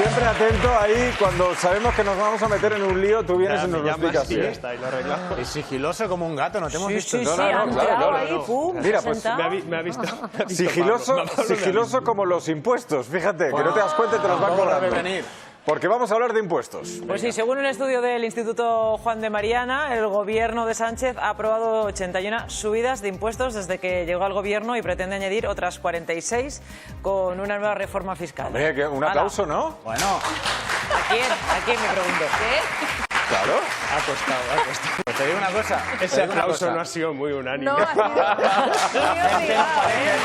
Siempre atento ahí, cuando sabemos que nos vamos a meter en un lío, tú vienes y nos lo explicas. Y ya está, y lo arreglamos. Y sigiloso como un gato, no te hemos visto. Sí, claro. ahí, pum, Mira, pues Me ha visto sigiloso como los impuestos, fíjate, que no te das cuenta y te los van cobrando. Porque vamos a hablar de impuestos. Pues sí, según un estudio del Instituto Juan de Mariana, el gobierno de Sánchez ha aprobado 81 subidas de impuestos desde que llegó al gobierno y pretende añadir otras 46 con una nueva reforma fiscal. Hombre, que un aplauso, ¿no? Bueno. ¿A quién? ¿A quién me pregunto? ¿Qué? Claro. Ha costado. Pues te digo una cosa. Ese aplauso no ha sido muy unánime. No, ha sido muy obligado, ¿eh?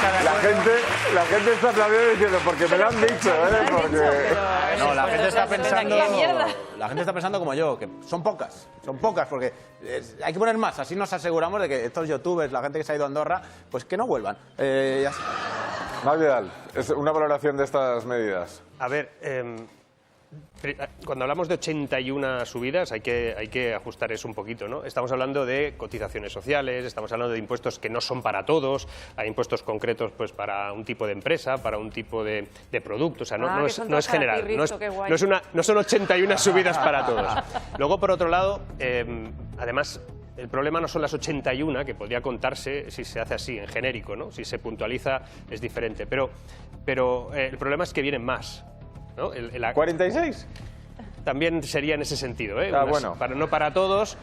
La gente está aplaudiendo diciendo, porque me lo han dicho, ¿eh? Porque... No, la gente está pensando. La mierda. La gente está pensando como yo, que son pocas, porque hay que poner más. Así nos aseguramos de que estos youtubers, la gente que se ha ido a Andorra, pues que no vuelvan. Ya está. Más Vidal, es una valoración de estas medidas. A ver, cuando hablamos de 81 subidas hay que ajustar eso un poquito, ¿no? Estamos hablando de cotizaciones sociales, estamos hablando de impuestos que no son para todos, hay impuestos concretos pues para un tipo de empresa, para un tipo de producto, o sea, no es general, no son 81 subidas para todos. Luego, por otro lado, además, el problema no son las 81, que podría contarse si se hace así, en genérico, ¿no? Si se puntualiza es diferente, pero el problema es que vienen más, ¿no? ¿46? También sería en ese sentido, ¿eh? Bueno. No para todos,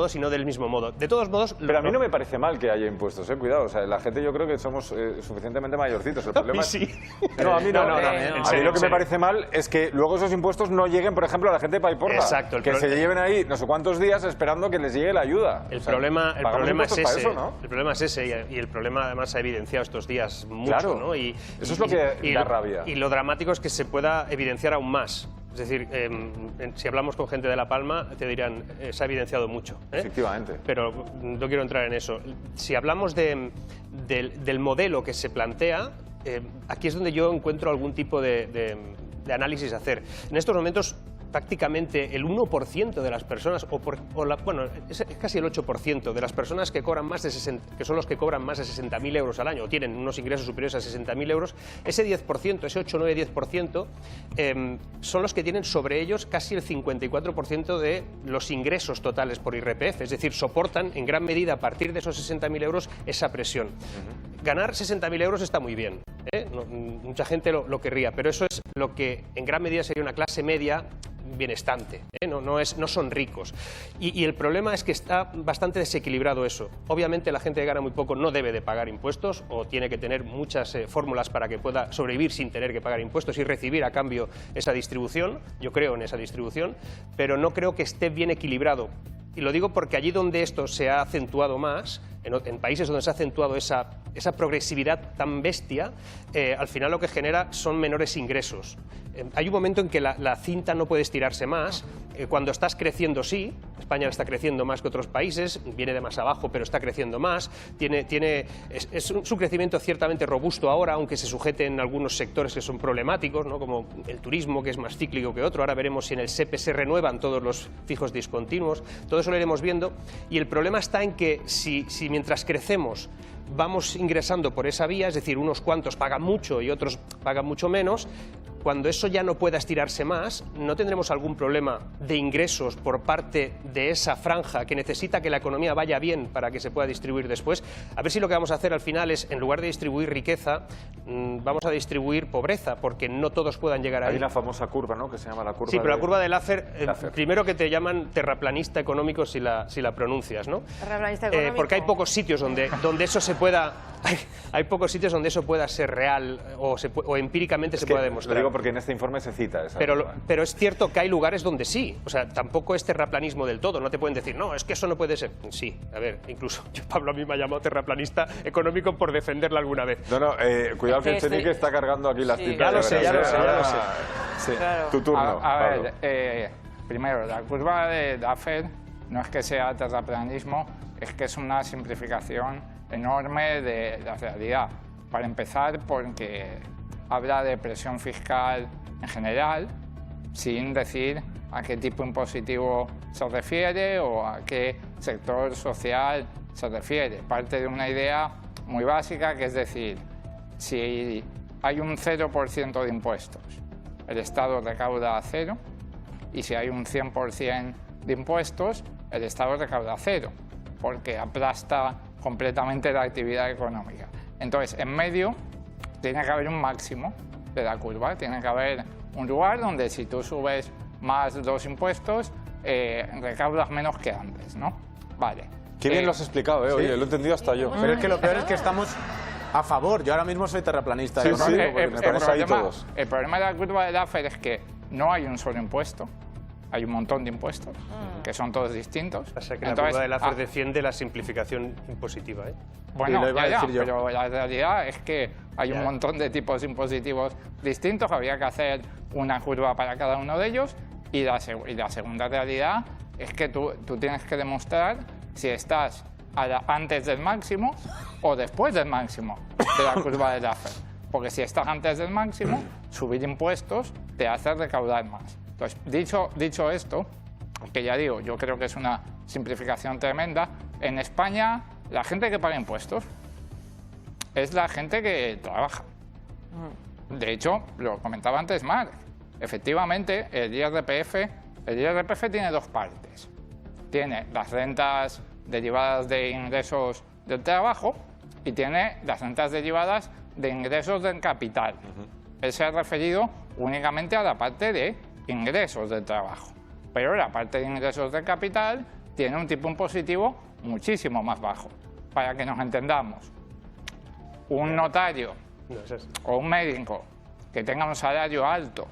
sino del mismo modo. De todos modos... Pero a mí no me parece mal que haya impuestos, cuidado. O sea, la gente yo creo que somos suficientemente mayorcitos. El problema sí. No, a mí no. No, a mí lo que me parece mal es que luego esos impuestos no lleguen, por ejemplo, a la gente de Paiporta. Exacto. Que se lleven ahí no sé cuántos días esperando que les llegue la ayuda. El problema es ese. Eso, ¿no? El problema es ese, y el problema además se ha evidenciado estos días mucho, claro. ¿no? Eso es lo que da rabia. Y lo dramático es que se pueda evidenciar aún más. Es decir, si hablamos con gente de La Palma, te dirán, se ha evidenciado mucho. Efectivamente. Pero no quiero entrar en eso. Si hablamos del modelo que se plantea, aquí es donde yo encuentro algún tipo de análisis a hacer. En estos momentos, prácticamente el 1% de las personas, bueno, es casi el 8% de las personas que cobran más de 60, que son los que cobran más de 60.000 euros al año o tienen unos ingresos superiores a 60.000 euros, ese 10%, ese 8, 9, 10%, son los que tienen sobre ellos casi el 54% de los ingresos totales por IRPF, es decir, soportan en gran medida a partir de esos 60.000 euros esa presión. Ganar 60.000 euros está muy bien, ¿eh? Mucha gente lo querría, pero eso es lo que en gran medida sería una clase media bienestante, ¿eh? No son ricos. Y el problema es que está bastante desequilibrado eso. Obviamente la gente que gana muy poco no debe de pagar impuestos o tiene que tener muchas fórmulas para que pueda sobrevivir sin tener que pagar impuestos y recibir a cambio esa distribución. Yo creo en esa distribución, pero no creo que esté bien equilibrado. Y lo digo porque allí donde esto se ha acentuado más, en países donde se ha acentuado esa progresividad tan bestia, al final lo que genera son menores ingresos. Hay un momento en que la cinta no puede estirarse más. Cuando estás creciendo, sí. España está creciendo más que otros países, viene de más abajo, pero está creciendo más. Es un crecimiento ciertamente robusto ahora, aunque se sujete en algunos sectores que son problemáticos, ¿no? Como el turismo, que es más cíclico que otro. Ahora veremos si en el SEPE se renuevan todos los fijos discontinuos. Todo eso lo iremos viendo. Y el problema está en que si mientras crecemos vamos ingresando por esa vía, es decir, unos cuantos pagan mucho y otros pagan mucho menos, cuando eso ya no pueda estirarse más, no tendremos algún problema de ingresos por parte de esa franja que necesita que la economía vaya bien para que se pueda distribuir después. A ver si lo que vamos a hacer al final es, en lugar de distribuir riqueza, vamos a distribuir pobreza, porque no todos puedan llegar ahí. Hay una famosa curva, ¿no?, que se llama la curva. Sí, pero la curva de Laffer, primero que te llaman terraplanista económico si la pronuncias, ¿no? Terraplanista económico. Porque hay pocos sitios donde eso se pueda... Hay pocos sitios donde eso pueda ser real o empíricamente se pueda demostrar. Lo digo porque en este informe se cita esa curva. Pero es cierto que hay lugares donde sí. O sea, tampoco es terraplanismo del todo. No te pueden decir, no, es que eso no puede ser. Sí, a ver, incluso Pablo a mí me ha llamado terraplanista económico por defenderla alguna vez. No, cuidado que el Chenique está cargando aquí las tintas. Ya lo sé. Sí. Claro. Tu turno. A ver, primero, la curva de Laffer no es que sea terraplanismo, es que es una simplificación enorme de la realidad. Para empezar, porque habla de presión fiscal en general, sin decir a qué tipo impositivo se refiere o a qué sector social se refiere. Parte de una idea muy básica, que es decir, si hay un 0% de impuestos, el Estado recauda 0, y si hay un 100% de impuestos, el Estado recauda 0, porque aplasta completamente la actividad económica. Entonces, en medio tiene que haber un máximo de la curva, tiene que haber un lugar donde si tú subes más los impuestos, recaudas menos que antes, ¿no? Vale. Qué bien lo has explicado, sí. Oye, lo he entendido hasta yo. Pero es que lo peor es que estamos a favor. Yo ahora mismo soy terraplanista. Sí, económico, sí, porque me parece ahí todos. El problema de la curva de Laffer es que no hay un solo impuesto, hay un montón de impuestos, que son todos distintos. O sea, que la curva de Laffer defiende la simplificación impositiva, ¿eh? Bueno, lo iba a decir yo. pero la realidad es que hay un montón de tipos impositivos distintos, había que hacer una curva para cada uno de ellos, y la segunda realidad es que tú tienes que demostrar si estás antes del máximo o después del máximo de la curva de Laffer. Porque si estás antes del máximo, subir impuestos te hace recaudar más. Entonces, dicho esto, que ya digo, yo creo que es una simplificación tremenda, en España la gente que paga impuestos es la gente que trabaja. De hecho, lo comentaba antes Marc, efectivamente el IRPF tiene dos partes. Tiene las rentas derivadas de ingresos del trabajo y tiene las rentas derivadas de ingresos del capital. Él se ha referido únicamente a la parte de ingresos del trabajo, pero la parte de ingresos del capital tiene un tipo impositivo muchísimo más bajo. Para que nos entendamos, un notario o un médico que tenga un salario alto,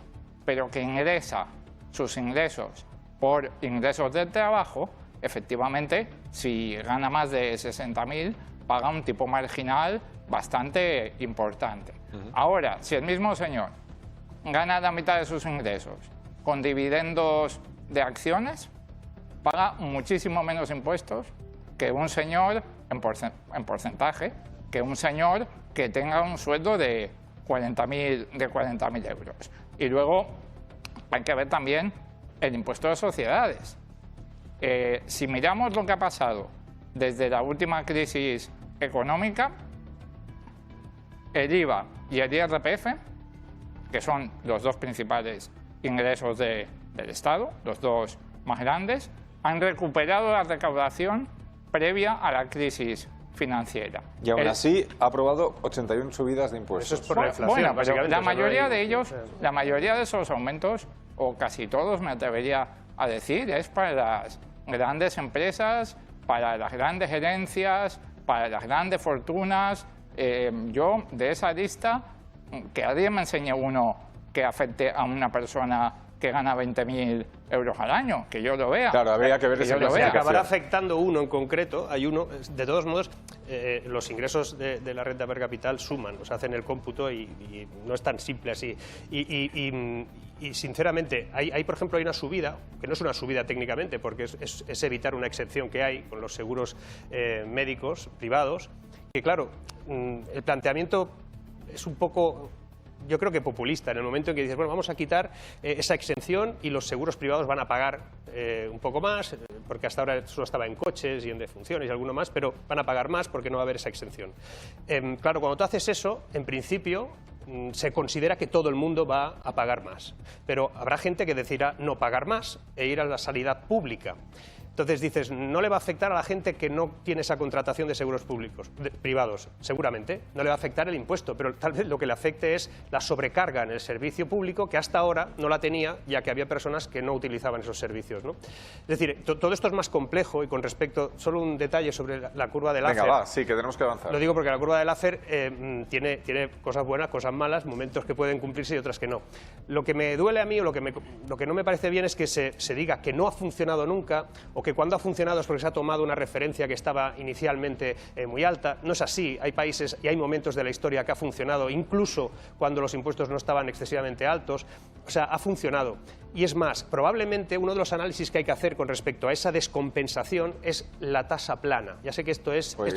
pero que ingresa sus ingresos por ingresos del trabajo, efectivamente, si gana más de 60.000, paga un tipo marginal bastante importante. Ahora, si el mismo señor gana la mitad de sus ingresos con dividendos de acciones, paga muchísimo menos impuestos que un señor, en porcentaje, que un señor que tenga un sueldo de 40.000 euros. Y luego hay que ver también el impuesto de sociedades. Si miramos lo que ha pasado desde la última crisis económica, el IVA y el IRPF, que son los dos principales ingresos del Estado, los dos más grandes, han recuperado la recaudación previa a la crisis financiera. Y aún así ha aprobado 81 subidas de impuestos. Eso es por la inflación, Bueno, pero básicamente. la mayoría de ellos, la mayoría de esos aumentos, o casi todos, me atrevería a decir, es para las grandes empresas, para las grandes herencias, para las grandes fortunas. Yo, de esa lista, que alguien me enseñe uno que afecte a una persona que gana 20.000 euros al año, que yo lo vea. Claro, habría que ver esa clasificación. Acabará afectando uno en concreto, hay uno, de todos modos, los ingresos de la renta per capital suman, o sea, hacen el cómputo y no es tan simple así. Y sinceramente, por ejemplo, hay una subida, que no es una subida técnicamente, porque es evitar una excepción que hay con los seguros médicos privados, que claro, el planteamiento es un poco, yo creo que populista, en el momento en que dices, bueno, vamos a quitar esa exención y los seguros privados van a pagar un poco más, porque hasta ahora solo estaba en coches y en defunciones y alguno más, pero van a pagar más porque no va a haber esa exención. Claro, cuando tú haces eso, en principio se considera que todo el mundo va a pagar más, pero habrá gente que decidirá no pagar más e ir a la sanidad pública. Entonces dices, no le va a afectar a la gente que no tiene esa contratación de seguros privados, seguramente, no le va a afectar el impuesto, pero tal vez lo que le afecte es la sobrecarga en el servicio público que hasta ahora no la tenía, ya que había personas que no utilizaban esos servicios, ¿no? Es decir, todo esto es más complejo y con respecto, solo un detalle sobre la curva de Laffer. Venga, va, sí, que tenemos que avanzar. Lo digo porque la curva de Laffer tiene cosas buenas, cosas malas, momentos que pueden cumplirse y otras que no. Lo que me duele a mí o lo que no me parece bien es que se diga que no ha funcionado nunca o que cuando ha funcionado es porque se ha tomado una referencia que estaba inicialmente muy alta. No es así. Hay países y hay momentos de la historia que ha funcionado, incluso cuando los impuestos no estaban excesivamente altos. O sea, ha funcionado. Y es más, probablemente uno de los análisis que hay que hacer con respecto a esa descompensación es la tasa plana. Ya sé que esto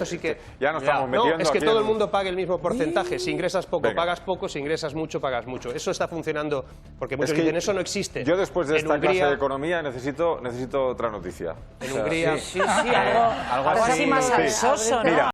sí que... Ya nos estamos metiendo es que aquí todo el mundo pague el mismo porcentaje. Si ingresas poco, pagas poco. Si ingresas mucho, pagas mucho. Eso está funcionando porque muchos dicen, eso no existe. Yo después de esta Hungría, clase de economía necesito otra noticia. En Hungría... Sí, algo así más ansioso, ¿no?